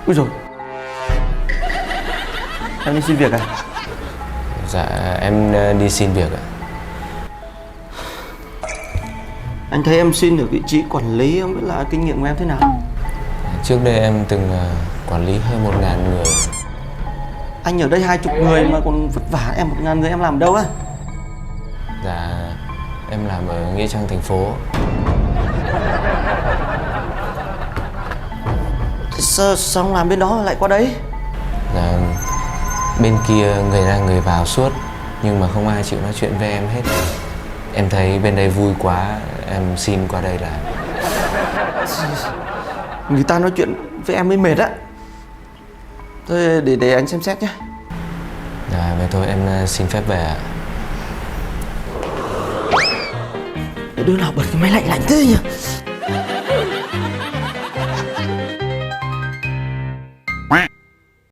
Úi dồi, em đi xin việc à? Dạ em đi xin việc ạ. Anh thấy em xin ở vị trí quản lý, không biết là kinh nghiệm của em thế nào? Trước đây em từng quản lý hơn 1000 người. Anh ở đây 20 người mà còn vất vả, em 1000 người em làm ở đâu á? Dạ em làm ở Nghĩa Trang thành phố. Sao không làm bên đó lại qua đấy? Dạ bên kia người ra người vào suốt, nhưng mà không ai chịu nói chuyện với em hết. Em thấy bên đây vui quá, em xin qua đây làm. Người ta nói chuyện với em mới mệt á. Thôi để anh xem xét nhé. Dạ vậy thôi em xin phép về ạ. Đứa nào bật cái máy lạnh lạnh thế nhỉ?